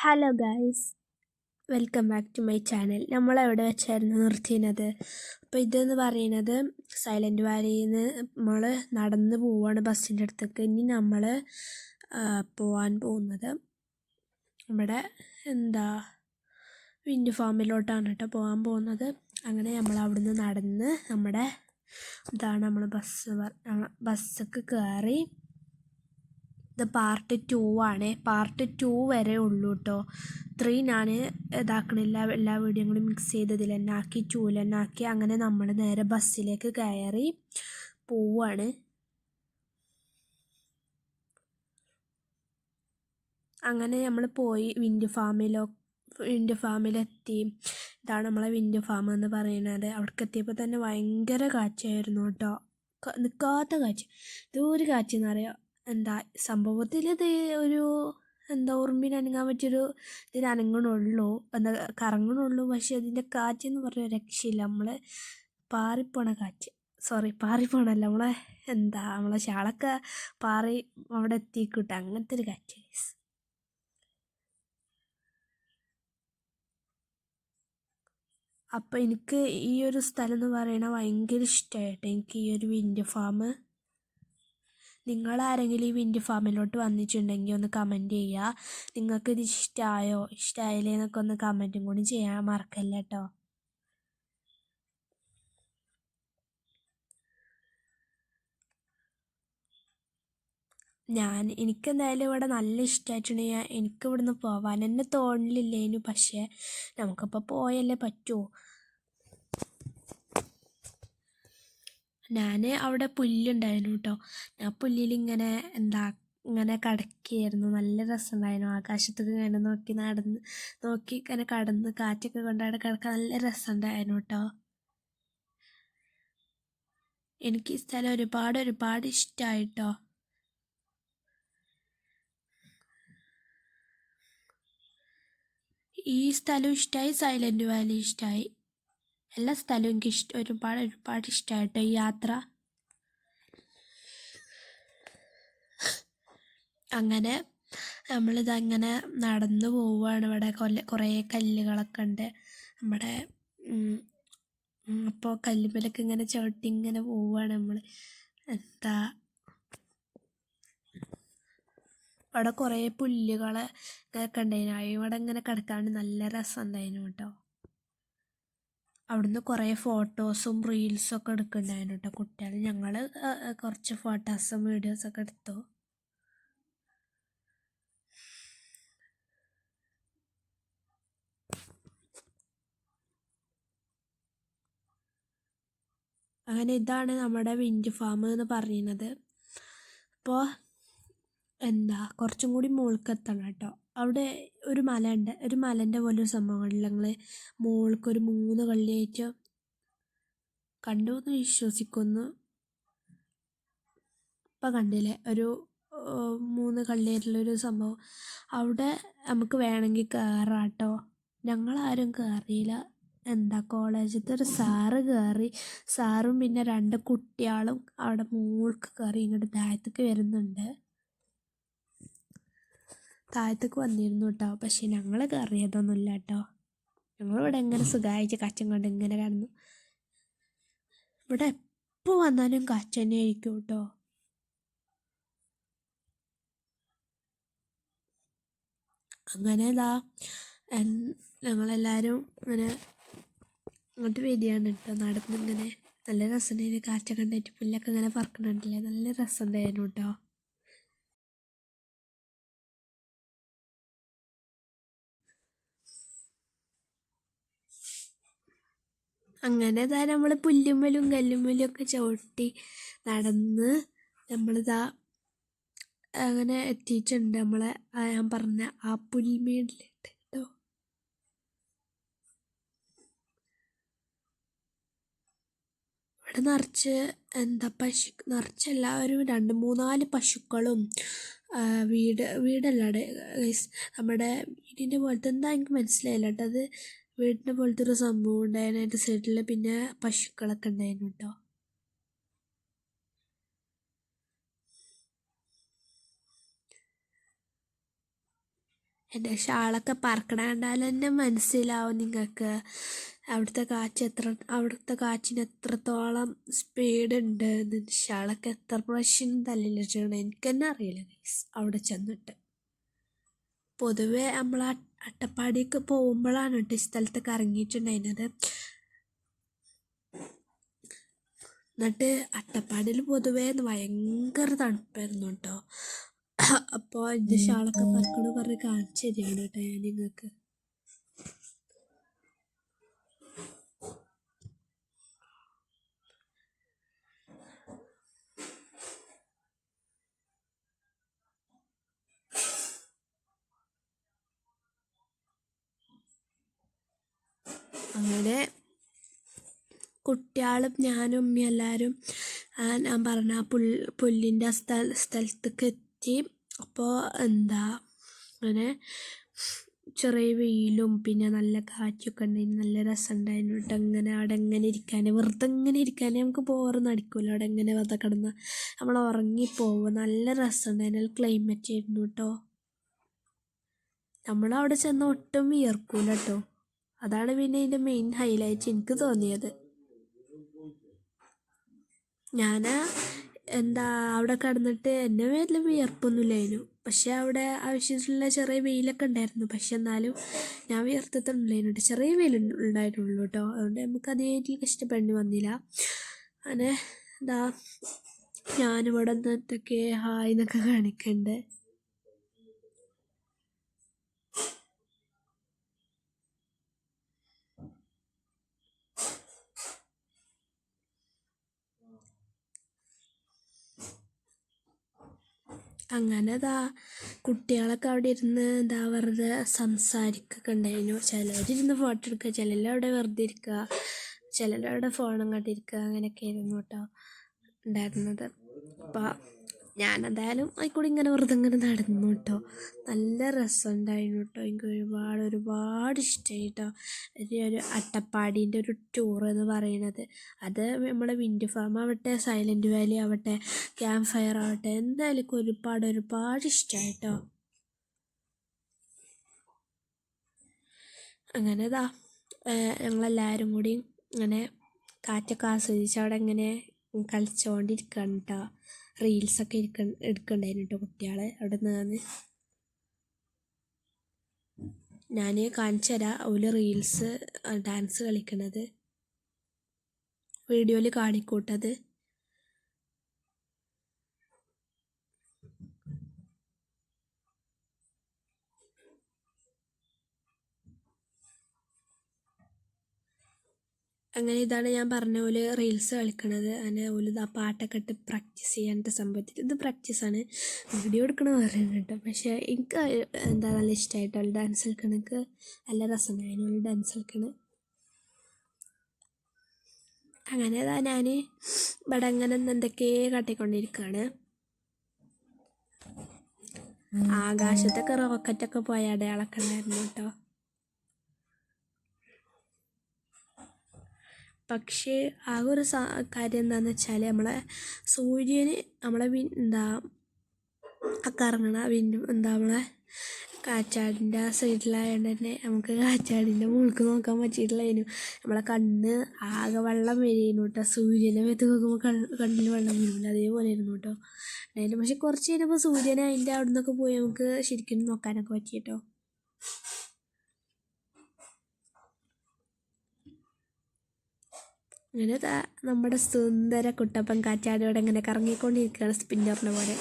Hello guys, welcome back to my channel. നമ്മളെവിടെ വെച്ചായിരുന്നു നിർത്തിയത്? അപ്പോൾ ഇതെന്ന് പറയുന്നത് സൈലൻറ്റ് വാലിയിൽ നിന്ന് നമ്മൾ നടന്ന് പോവുകയാണ് ബസ്സിൻ്റെ അടുത്തേക്ക്. ഇനി നമ്മൾ പോകാൻ പോകുന്നത് നമ്മുടെ വിൻഡ് ഫാമിലോട്ടാണ് കേട്ടോ പോകാൻ പോകുന്നത്. അങ്ങനെ നമ്മൾ അവിടുന്ന് നടന്ന് ഇതാണ് നമ്മൾ ബസ്സൊക്കെ കയറി. ഇത് പാർട്ട് 2 ആണ്. പാർട്ട് 2 വരെ ഉള്ളൂ കേട്ടോ. 3 ഞാൻ ഇതാക്കണില്ല, എല്ലാ വീഡിയോയും കൂടി മിക്സ് ചെയ്തതിൽ തന്നെ ആക്കി 2 തന്നെ ആക്കി. അങ്ങനെ നമ്മൾ നേരെ ബസ്സിലേക്ക് കയറി പോവാണ്. അങ്ങനെ നമ്മൾ പോയി വിൻഡ് ഫാമിലെത്തി. ഇതാണ് നമ്മളെ വിൻഡ് ഫാം എന്ന് പറയുന്നത്. അവിടേക്ക് എത്തിയപ്പോൾ തന്നെ ഭയങ്കര കാറ്റായിരുന്നു കേട്ടോ. നിൽക്കാത്ത കാറ്റ്, ഇതൊരു കാറ്റെന്ന് പറയാം. സംഭവത്തിൽ ഇത് ഒരു ഉറുമ്പിനനങ്ങാൻ പറ്റിയൊരു ഇതിന് അനങ്ങണുള്ളൂ, കറങ്ങണുള്ളൂ. പക്ഷെ അതിൻ്റെ കാറ്റെന്ന് പറഞ്ഞ രക്ഷയില്ല. നമ്മൾ പാറിപ്പോണ കാറ്റ്, പാറിപ്പോണല്ല, നമ്മളെ ഷാളൊക്കെ പാറി അവിടെ എത്തിക്കിട്ടെ, അങ്ങനത്തെ ഒരു കാറ്റ്. അപ്പോൾ എനിക്ക് ഈ ഒരു സ്ഥലം എന്ന് പറയണത് ഭയങ്കര ഇഷ്ടമായിട്ട്. എനിക്ക് ഈ ഒരു വിൻഡ് ഫാം, നിങ്ങളാരെങ്കിലും ഈ വിൻഡ് ഫാമിലോട്ട് വന്നിട്ടുണ്ടെങ്കിൽ ഒന്ന് കമൻറ്റ് ചെയ്യുക. നിങ്ങൾക്കിത് ഇഷ്ടമായില്ലേ എന്നൊക്കെ ഒന്ന് കമൻറ്റും കൂടി ചെയ്യാൻ മറക്കല്ല കേട്ടോ. എനിക്കെന്തായാലും ഇവിടെ നല്ല ഇഷ്ടമായിട്ടുണ്ടെങ്കിൽ എനിക്ക് ഇവിടുന്ന് പോവാൻ തന്നെ തോന്നലില്ലേനു. പക്ഷേ നമുക്കിപ്പോൾ പോയല്ലേ പറ്റുമോ. ഞാൻ അവിടെ പുല്ലുണ്ടായിരുന്നു കേട്ടോ. ഞാൻ പുല്ലിൽ ഇങ്ങനെ കിടക്കുകയായിരുന്നു. നല്ല രസമുണ്ടായിരുന്നു. ആകാശത്തൊക്കെ ഇങ്ങനെ നോക്കി ഇങ്ങനെ കടന്ന് കാറ്റൊക്കെ കൊണ്ടവിടെ കിടക്കാൻ നല്ല രസമുണ്ടായിരുന്നു കേട്ടോ. എനിക്ക് ഈ സ്ഥലം ഒരുപാട് ഇഷ്ടമായിട്ടോ. ഈ സ്ഥലം ഇഷ്ടമായി, സൈലൻറ്റ് വാലി ഇഷ്ടമായി, എല്ലാ സ്ഥലവും എനിക്ക് ഒരുപാട് ഇഷ്ടമായിട്ടോ ഈ യാത്ര. അങ്ങനെ നമ്മളിതങ്ങനെ നടന്നു പോവുകയാണ്. ഇവിടെ കുറേ കല്ലുകളൊക്കെ ഉണ്ട് നമ്മുടെ. അപ്പോൾ കല്ലുമ്മലൊക്കെ ഇങ്ങനെ ചവിട്ടി ഇങ്ങനെ പോവുകയാണ് നമ്മൾ. അവിടെ കുറേ പുല്ലുകളൊക്കെ ഉണ്ടായിരുന്നു. ഇവിടെ ഇങ്ങനെ കിടക്കാൻ നല്ല രസം ഉണ്ടായിരുന്നു കേട്ടോ. അവിടുന്ന് കുറേ ഫോട്ടോസും റീൽസൊക്കെ എടുക്കുന്നുണ്ടായിരുന്നു കേട്ടോ കുട്ടികൾ. ഞങ്ങൾ കുറച്ച് ഫോട്ടോസും വീഡിയോസൊക്കെ എടുത്തു. അങ്ങനെ ഇതാണ് നമ്മുടെ വിൻഡ് ഫാം എന്ന് പറയുന്നത്. അപ്പോൾ കുറച്ചും കൂടി മുകളിലേക്ക് എത്തണം കേട്ടോ. അവിടെ ഒരു മലയുണ്ട്, ഒരു മലേൻ്റെ പോലെ ഒരു സംഭവമുണ്ട്. ഞങ്ങൾ മുകൾക്ക് ഒരു 3 കള്ളിയായിട്ട് കണ്ടു എന്ന് വിശ്വസിക്കുന്നു. ഇപ്പം കണ്ടില്ലേ, ഒരു 3 കള്ളിയായിട്ടുള്ളൊരു സംഭവം. അവിടെ നമുക്ക് വേണമെങ്കിൽ കയറാം കേട്ടോ. ഞങ്ങളാരും കയറിയില്ല. കോളേജിലത്തെ ഒരു സാറ് കയറി. സാറും പിന്നെ 2 കുട്ടികളും അവിടെ മുകൾക്ക് കയറി ഇങ്ങോട്ട് താഴത്തേക്ക് വരുന്നുണ്ട്. താഴത്തേക്ക് വന്നിരുന്നു കേട്ടോ. പക്ഷേ ഞങ്ങൾ കയറിയതൊന്നുമില്ല കേട്ടോ. ഞങ്ങളിവിടെ ഇങ്ങനെ സുഖമായിട്ട് കാറ്റും കൊണ്ട് ഇങ്ങനെ കിടന്നു. ഇവിടെ എപ്പോൾ വന്നാലും കാറ്റ് തന്നെ ആയിരിക്കും കേട്ടോ. അങ്ങനെ ഞങ്ങളെല്ലാവരും ഇങ്ങനെ അങ്ങോട്ട് വരികയാണ് കേട്ടോ. നടന്നിങ്ങനെ നല്ല രസമുണ്ടായിരുന്നു. കാറ്റൊക്കെ ഉണ്ടായിട്ട് പുല്ലൊക്കെ ഇങ്ങനെ പറക്കണുണ്ടല്ലേ, നല്ല രസമുണ്ടായിരുന്നു കേട്ടോ. അങ്ങനെ നമ്മൾ പുല്ലുമ്മലും കല്ലുമ്മലും ഒക്കെ ചവിട്ടി നടന്ന് അങ്ങനെ എത്തിയിട്ടുണ്ട്. ഞാൻ പറഞ്ഞ ആ പുൽമേടിലിട്ട് കേട്ടോ. ഇവിടെ നിറച്ച് നിറച്ച് എല്ലാവരും 2-3-4 പശുക്കളും വീടല്ലാടെ നമ്മുടെ വീടിൻ്റെ പോലത്തെ എനിക്ക് മനസ്സിലായില്ല കേട്ടോ. അത് വീടിൻ്റെ പോലത്തെ ഒരു സംഭവം ഉണ്ടായിരുന്നു. അതിൻ്റെ സൈഡിൽ പിന്നെ പശുക്കളൊക്കെ ഉണ്ടായിരുന്നു കേട്ടോ. എൻ്റെ ഷാളൊക്കെ പറക്കണ കണ്ടാൽ തന്നെ മനസ്സിലാവും നിങ്ങൾക്ക് അവിടുത്തെ കാറ്റിന് എത്രത്തോളം സ്പീഡ് ഉണ്ട്. ഷാളൊക്കെ എത്ര പ്രാവശ്യം തല്ലിലിട്ടിട്ടുണ്ട് എനിക്ക് തന്നെ അറിയില്ല ഗൈസ്. അവിടെ ചെന്നിട്ട് പൊതുവെ നമ്മൾ അട്ടപ്പാടിയൊക്കെ പോകുമ്പോഴാണ് കേട്ടോ ഈ സ്ഥലത്തൊക്കെ ഇറങ്ങിയിട്ടുണ്ടായിരുന്നത്. എന്നിട്ട് അട്ടപ്പാടിയിൽ പൊതുവേ ഭയങ്കര തണുപ്പായിരുന്നു കേട്ടോ. അപ്പോൾ എൻ്റെ ഷാളൊക്കെ പറക്കണ പറഞ്ഞ് കാണിച്ചു തരികയാണ് കേട്ടോ ഞാൻ നിങ്ങൾക്ക്. അങ്ങനെ കുട്ടികളും ഞാനും ഉമ്മയും എല്ലാവരും ഞാൻ പറഞ്ഞ ആ പുല്ലിൻ്റെ സ്ഥലത്തേക്ക് എത്തി. അപ്പോൾ അങ്ങനെ ചെറിയ വെയിലും പിന്നെ നല്ല കാറ്റൊക്കെ ഉണ്ടായിരുന്നു. നല്ല രസം ഉണ്ടായിരുന്നു കേട്ടോ. അങ്ങനെ അവിടെ എങ്ങനെ ഇരിക്കാൻ, വെറുതെ ഇങ്ങനെ ഇരിക്കാൻ നമുക്ക് ബോറൊന്നും അടിക്കുമല്ലോ. അവിടെ എങ്ങനെ വെറുതെ കിടന്ന് നമ്മൾ ഉറങ്ങിപ്പോവും. നല്ല രസം ഉണ്ടായിരുന്നു. ക്ലൈമറ്റ് ആയിരുന്നു കേട്ടോ. നമ്മളവിടെ ചെന്ന് ഒട്ടും വിയർക്കൂല കേട്ടോ. അതാണ് പിന്നെ ഇതിൻ്റെ മെയിൻ ഹൈലൈറ്റ് എനിക്ക് തോന്നിയത്. ഞാൻ അവിടെ കിടന്നിട്ട് എന്നെ വലിയ വിയർപ്പൊന്നുമില്ലായിരുന്നു. പക്ഷെ അവിടെ ആവശ്യത്തിലുള്ള ചെറിയ വെയിലൊക്കെ ഉണ്ടായിരുന്നു. പക്ഷെ എന്നാലും ഞാൻ വിയർത്തിട്ടുണ്ടായിരുന്നു. ചെറിയ വെയിൽ ഉണ്ടായിരുന്നുള്ളൂ കേട്ടോ. അതുകൊണ്ട് നമുക്ക് അതേറ്റിൽ ഇഷ്ടപ്പെടേണ്ടി വന്നില്ല. അങ്ങനെ ഞാനിവിടെ നിന്നിട്ടൊക്കെ ഹായ് എന്നൊക്കെ കാണിക്കുന്നുണ്ട്. അങ്ങനെ കുട്ടികളൊക്കെ അവിടെ ഇരുന്ന് വെറുതെ സംസാരിക്കൊക്കെ ഉണ്ടായിരുന്നു. ചിലരിരുന്ന് ഫോട്ടോ എടുക്കുക, ചിലരവിടെ വെറുതെ ഇരിക്കുക, ചിലരവിടെ ഫോണും കണ്ടിരിക്കുക. അങ്ങനെയൊക്കെ ആയിരുന്നു കേട്ടോ ഉണ്ടായിരുന്നത്. അപ്പോൾ ഞാനെന്തായാലും അതിൽക്കൂടി ഇങ്ങനെ വെറുതെ ഇങ്ങനെ നടന്നു കേട്ടോ. നല്ല രസമുണ്ടായിരുന്നു കേട്ടോ. എനിക്ക് ഒരുപാട് ഇഷ്ടമായി കേട്ടോ. ഒരു അട്ടപ്പാടീൻ്റെ ഒരു ടൂർ എന്ന് പറയുന്നത്. അത് നമ്മുടെ വിൻഡ് ഫാം ആവട്ടെ, സൈലൻറ്റ് വാലി ആവട്ടെ, ക്യാമ്പ് ഫയർ ആവട്ടെ, എന്തായാലും ഒരുപാട് ഇഷ്ടമായി കേട്ടോ. അങ്ങനെ ഞങ്ങളെല്ലാവരും കൂടി ഇങ്ങനെ കാറ്റൊക്കെ ആസ്വദിച്ച് അവിടെ ഇങ്ങനെ കളിച്ചുകൊണ്ടിരിക്കുകയാണ് കേട്ടോ. റീൽസൊക്കെ എടുക്കണ്ടായിരുന്നു കേട്ടോ കുട്ടികൾ അവിടെ നിന്ന്. ഞാൻ കാണിച്ചു തരാം ഓല് റീൽസ് ഡാൻസ് കളിക്കണത് വീഡിയോയിൽ കാണിക്കൂട്ടത്. അങ്ങനെ ഇതാണ് ഞാൻ പറഞ്ഞ പോലെ റീൽസ് കളിക്കണത്. അങ്ങനെ ഓല് പാട്ടൊക്കെ ഇട്ട് പ്രാക്ടീസ് ചെയ്യാനായിട്ട് സംഭവത്തിൽ ഇത് പ്രാക്ടീസാണ്. വീഡിയോ എടുക്കണ പറയുന്നത് കേട്ടോ. പക്ഷേ എനിക്ക് നല്ല ഇഷ്ടമായിട്ടോ ഡാൻസ് കളിക്കണക്ക്. നല്ല രസമുണ്ടായിരുന്നു ഓല് ഡാൻസ് കളിക്കണത്. അങ്ങനെ ഞാൻ ഇവിടെ അങ്ങനെ എന്തൊക്കെ കാട്ടിക്കൊണ്ടിരിക്കുകയാണ്. ആകാശത്തൊക്കെ റോക്കറ്റൊക്കെ പോയ അടയാളമൊക്കെ ഉണ്ടായിരുന്നു കേട്ടോ. പക്ഷേ ആ ഒരു കാര്യം എന്താണെന്ന് വെച്ചാൽ നമ്മളെ സൂര്യന് നമ്മളെ കറങ്ങണ നമ്മളെ കാറ്റാടിൻ്റെ ആ സൈഡിലായതുകൊണ്ട് തന്നെ നമുക്ക് കാറ്റാടിൻ്റെ മുകൾക്ക് നോക്കാൻ പറ്റിയിട്ടില്ലായിരുന്നു. നമ്മളെ കണ്ണ് ആകെ വെള്ളം വരികയായിരുന്നു കേട്ടോ. സൂര്യനെ മേത്ത് നോക്കുമ്പോൾ കണ്ണിൽ വെള്ളം വരില്ല, അതേപോലെ ആയിരുന്നു കേട്ടോ ഉണ്ടായിരുന്നു. പക്ഷെ കുറച്ച് കഴിഞ്ഞപ്പോൾ സൂര്യനെ അതിൻ്റെ അവിടെ നിന്നൊക്കെ പോയി നമുക്ക് ശരിക്കും നോക്കാനൊക്കെ പറ്റി കേട്ടോ. അങ്ങനെ നമ്മുടെ സുന്ദര കുട്ടപ്പൻ കാറ്റാടിയോടെ ഇങ്ങനെ കറങ്ങിക്കൊണ്ടിരിക്കുകയാണ് സ്പിന്നറിനെ പോലെ.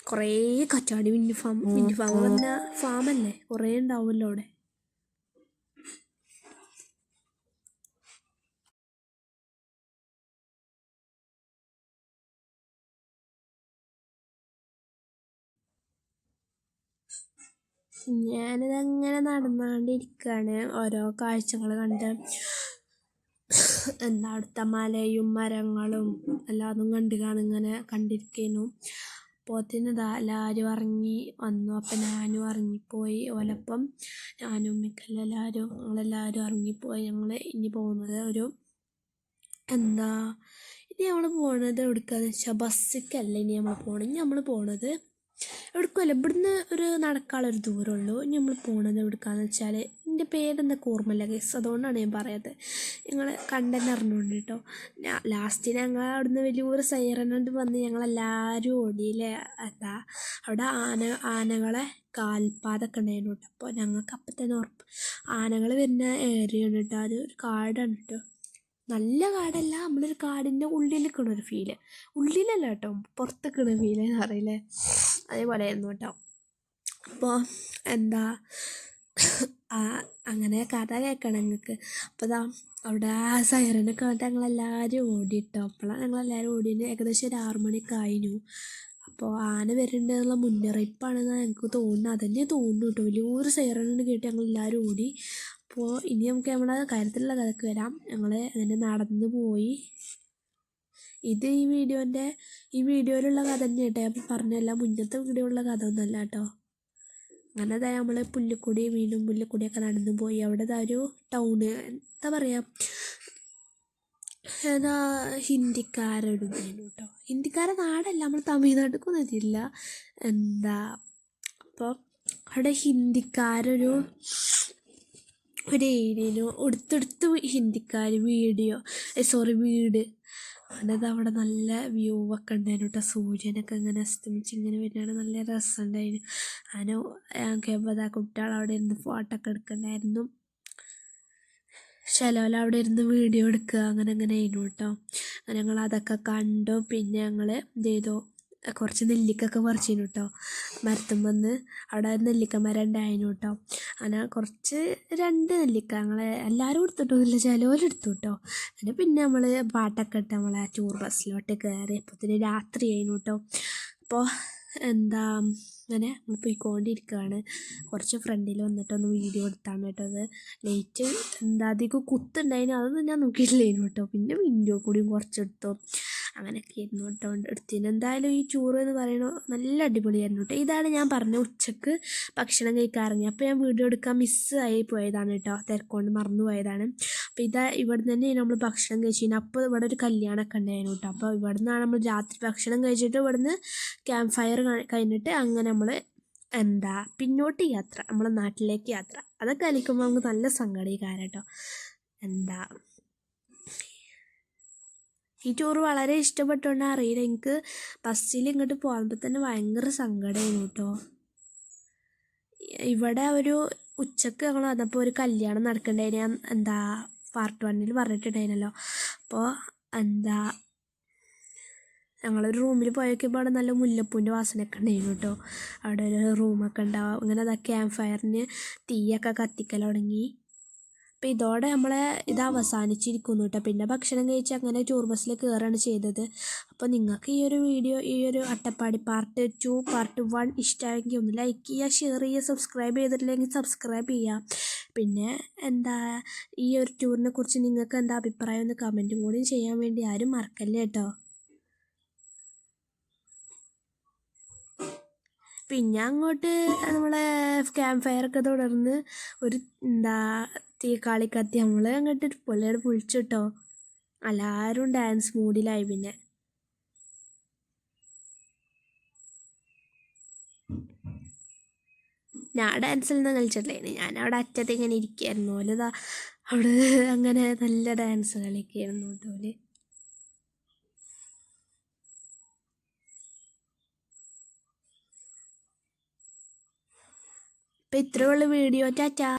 കുറേ കാറ്റാടി വിൻഡ് ഫാം പറഞ്ഞ ഫാമല്ലേ, കുറേ ഉണ്ടാവുമല്ലോ അവിടെ. ഞാനിതങ്ങനെ നടന്നുകൊണ്ടിരിക്കുകയാണ്. ഓരോ കാഴ്ചകൾ കണ്ട് അവിടുത്തെ മലയും മരങ്ങളും എല്ലാതും ഇങ്ങനെ കണ്ടിരിക്കുന്നു. അപ്പോഴത്തേന് എല്ലാവരും ഇറങ്ങി വന്നു. അപ്പം ഞാനും ഇറങ്ങിപ്പോയി. ഓലപ്പം ഞാനും ഉമ്മക്കെല്ലാവരും ഞങ്ങളെല്ലാവരും ഇറങ്ങിപ്പോയി. ഞങ്ങൾ ഇനി പോകുന്നത് ഇനി നമ്മൾ പോകുന്നത് എവിടേക്കാന്ന് വെച്ചാൽ ബസ്സിക്കല്ല ഇനി നമ്മൾ പോകണം. ഇനി നമ്മൾ പോകുന്നത് എവിടേക്കുമല്ല, ഇവിടുന്ന് ഒരു നടക്കാനുള്ളൊരു ദൂരമുള്ളൂ. ഇനി നമ്മൾ പോകണത് എവിടേക്കാന്ന് വെച്ചാൽ, എൻ്റെ പേരെന്തൊക്കെ ഓർമ്മയില്ല ഗൈസ്, അതുകൊണ്ടാണ് ഞാൻ പറയാത്തത്. നിങ്ങൾ കണ്ടെന്നെ അറിഞ്ഞുകൊണ്ട് കേട്ടോ. ലാസ്റ്റ് ഞങ്ങൾ അവിടുന്ന് വലിയൊരു സൈറനോട് വന്ന് ഞങ്ങളെല്ലാവരും ഓടിയില്ലേ. എന്താ അവിടെ ആനകളെ കാൽപ്പാതൊക്കെ ഉണ്ടായിരുന്നു കേട്ടോ. അപ്പോൾ ഞങ്ങൾക്ക് അപ്പം തന്നെ ഉറപ്പ് ആനകൾ വരുന്ന ഏരിയയാണ് കേട്ടോ. അത് ഒരു കാടാണ് കേട്ടോ. നല്ല കാടല്ല, നമ്മളൊരു കാടിൻ്റെ ഉള്ളിൽ നിൽക്കണ ഒരു ഫീല്. ഉള്ളിലല്ല കേട്ടോ, പുറത്ത് നിൽക്കണ ഫീൽ എന്ന് പറയില്ലേ, അതേപോലെ ആയിരുന്നു കേട്ടോ. അപ്പോൾ എന്താ അങ്ങനെ കഥ കേൾക്കണം നിങ്ങൾക്ക്. അപ്പോൾ ഇതാ അവിടെ സൈറനൊക്കെ വന്നിട്ട് ഞങ്ങളെല്ലാവരും ഓടിയിട്ടോ. അപ്പോഴാണ് ഞങ്ങളെല്ലാവരും ഓടിയത്. ഏകദേശം ഒരു 6 മണിയൊക്കെ ആയിരുന്നു. അപ്പോൾ ആന വരുന്നുണ്ടെന്നുള്ള മുന്നറിയിപ്പാണെന്ന് ഞങ്ങൾക്ക് തോന്നുന്നു. അതന്നെ തോന്നുന്നു കേട്ടോ. വലിയൊരു സൈറനോട് കേട്ട് ഞങ്ങളെല്ലാവരും ഓടി. അപ്പോൾ ഇനി നമുക്ക് നമ്മുടെ കാര്യത്തിലുള്ള കഥക്ക് വരാം. ഞങ്ങൾ അതിൻ്റെ നടന്ന് പോയി. ഇത് ഈ വീഡിയോയിലുള്ള കഥ തന്നെ കേട്ടോ. ഞാൻ പറഞ്ഞല്ല, മുന്നത്തെ വീഡിയോയിലുള്ള കഥ ഒന്നുമല്ല കേട്ടോ. അങ്ങനെ അതായത് നമ്മൾ പുല്ലിക്കുടി വീണ്ടും പുല്ലിക്കുടിയൊക്കെ നടന്നു പോയി. അവിടെ ഒരു ടൗണ്, എന്താ പറയുക, ഏതാ ഹിന്ദിക്കാരുടെ കേട്ടോ. ഹിന്ദിക്കാരെ നാടല്ല, നമ്മൾ തമിഴ്നാട്ടിലേക്കൊന്നും എത്തിയില്ല. എന്താ അപ്പോൾ അവിടെ ഹിന്ദിക്കാരൊരു ഏരിയയിൽ അടുത്തടുത്ത് ഹിന്ദിക്കാർ വീട്. അതായത് അവിടെ നല്ല വ്യൂ ഒക്കെ ഉണ്ടായിരുന്നു കേട്ടോ. സൂര്യനൊക്കെ ഇങ്ങനെ അസ്തമിച്ച് ഇങ്ങനെ വരുന്നതാണ്, നല്ല രസമുണ്ടായിരുന്നു. ഞങ്ങൾക്ക് കുട്ടികൾ അവിടെ ഇരുന്ന് ഫോട്ടോ ഒക്കെ എടുക്കണ്ടായിരുന്നു. ചിലവർ അവിടെ ഇരുന്ന് വീഡിയോ എടുക്കുക, അങ്ങനെ ആയിരുന്നു കേട്ടോ. അങ്ങനെ ഞങ്ങൾ അതൊക്കെ കണ്ടു. പിന്നെ ഞങ്ങൾ എന്ത് ചെയ്തു, കുറച്ച് നെല്ലിക്കൊക്കെ പറിച്ചിരുന്നു കേട്ടോ. മരത്തും വന്ന് അവിടെ നെല്ലിക്ക മരം ഉണ്ടായിരുന്നു കേട്ടോ. അങ്ങനെ കുറച്ച് 2 നെല്ലിക്ക ഞങ്ങൾ എല്ലാവരും എടുത്തിട്ടൊന്നുമില്ല, ചിലവർ എടുത്തു കേട്ടോ. അങ്ങനെ പിന്നെ നമ്മൾ പാട്ടൊക്കെ ഇട്ട് നമ്മളെ ടൂർ ബസ്സിലോട്ട് കയറി. അപ്പോഴത്തേന് രാത്രി ആയിരുന്നു കേട്ടോ. അപ്പോൾ എന്താ അങ്ങനെ നമ്മൾ പോയിക്കൊണ്ടിരിക്കുകയാണ്. കുറച്ച് ഫ്രണ്ടിൽ വന്നിട്ടൊന്ന് വീഡിയോ എടുത്താണ് കേട്ടോ. അത് ലൈറ്റ് എന്താ അധികം കുത്തുണ്ടായിരുന്നു, അതൊന്നും ഞാൻ നോക്കിയിട്ടില്ലായിരുന്നു കേട്ടോ. പിന്നെ വീഡിയോ കൂടിയും കുറച്ചെടുത്തു. അങ്ങനെയൊക്കെ ആയിരുന്നു കേട്ടോ എടുത്തിന്. എന്തായാലും ഈ ടൂർ എന്ന് പറയുന്നത് നല്ല അടിപൊളിയായിരുന്നു കേട്ടോ. ഇതാണ് ഞാൻ പറഞ്ഞ ഉച്ചക്ക് ഭക്ഷണം കഴിക്കാറിങ്ങി. അപ്പോൾ ഞാൻ വീഡിയോ എടുക്കാൻ മിസ്സായി പോയതാണ് കേട്ടോ, തിരക്കൊണ്ട് മറന്നു പോയതാണ്. അപ്പോൾ ഇവിടെ നിന്ന് നമ്മൾ ഭക്ഷണം കഴിച്ചിരുന്നു. അപ്പോൾ ഇവിടെ ഒരു കല്യാണമൊക്കെ ഉണ്ടായിരുന്നു കേട്ടോ. അപ്പോൾ ഇവിടെ നിന്നാണ് നമ്മൾ രാത്രി ഭക്ഷണം കഴിച്ചിട്ട് ഇവിടുന്ന് ക്യാമ്പ് ഫയർ കഴിഞ്ഞിട്ട് അങ്ങനെ നമ്മൾ പിന്നോട്ട് യാത്ര, നമ്മളെ നാട്ടിലേക്ക് യാത്ര. അതൊക്കെ ആലോചിക്കുമ്പോൾ നമുക്ക് നല്ല സങ്കടീകാരം കേട്ടോ. ഈ ടൂർ വളരെ ഇഷ്ടപ്പെട്ടുകൊണ്ടാണ് അറിയില്ല, എനിക്ക് ബസ്സിൽ ഇങ്ങോട്ട് പോകുമ്പോൾ തന്നെ ഭയങ്കര സങ്കടമായിരുന്നു കേട്ടോ. ഇവിടെ ഒരു ഉച്ചക്ക് ഞങ്ങൾ വന്നപ്പോൾ ഒരു കല്യാണം നടക്കണ്ടായിരുന്നു. പാർട്ട് 1 പറഞ്ഞിട്ടുണ്ടായിരുന്നല്ലോ. അപ്പോൾ ഞങ്ങളൊരു റൂമിൽ പോയേക്കുമ്പോൾ അവിടെ നല്ല മുല്ലപ്പൂവിൻ്റെ വാസനയൊക്കെ ഉണ്ടായിരുന്നു കേട്ടോ. അവിടെ ഒരു റൂമൊക്കെ ഉണ്ടാവും. അങ്ങനെ ക്യാമ്പ് ഫയറിന് തീയൊക്കെ കത്തിക്കൽ തുടങ്ങി. അപ്പോൾ ഇതോടെ ഇത് അവസാനിച്ചിരിക്കുന്നു കേട്ടോ. പിന്നെ ഭക്ഷണം കഴിച്ച് അങ്ങനെ ടൂർ ബസ്സിൽ കയറുകയാണ് ചെയ്തത്. അപ്പോൾ നിങ്ങൾക്ക് ഈ ഒരു അട്ടപ്പാടി പാർട്ട് 2 പാർട്ട് 1 ഇഷ്ടമായെങ്കിൽ ഒന്ന് ലൈക്ക് ചെയ്യുക, ഷെയർ ചെയ്യുക, സബ്സ്ക്രൈബ് ചെയ്തിട്ടില്ലെങ്കിൽ സബ്സ്ക്രൈബ് ചെയ്യുക. പിന്നെ ഈ ഒരു ടൂറിനെ കുറിച്ച് നിങ്ങൾക്ക് എന്താ അഭിപ്രായം എന്ന് കമൻറ്റും കൂടി ചെയ്യാൻ വേണ്ടി ആരും മറക്കല്ലേ കേട്ടോ. പിന്നെ അങ്ങോട്ട് നമ്മളെ ക്യാമ്പ് ഫയറൊക്കെ തുടർന്ന് ഒരു തീക്കാളി കത്തി നമ്മൾ അങ്ങോട്ട് പൊള്ളിയോട് പൊളിച്ചു കേട്ടോ. എല്ലാവരും ഡാൻസ് മൂഡിലായി. പിന്നെ ഞാൻ ഡാൻസിലൊന്നും കളിച്ചിട്ടില്ല, ഞാൻ അവിടെ അറ്റത്ത് ഇങ്ങനെ ഇരിക്കുകയായിരുന്നു. ഓലിതാ അവിടെ അങ്ങനെ നല്ല ഡാൻസ് കളിക്കുകയായിരുന്നു കേട്ടോ. അപ്പോൾ ഇത്രയുള്ള വീഡിയോ. ടാറ്റാ.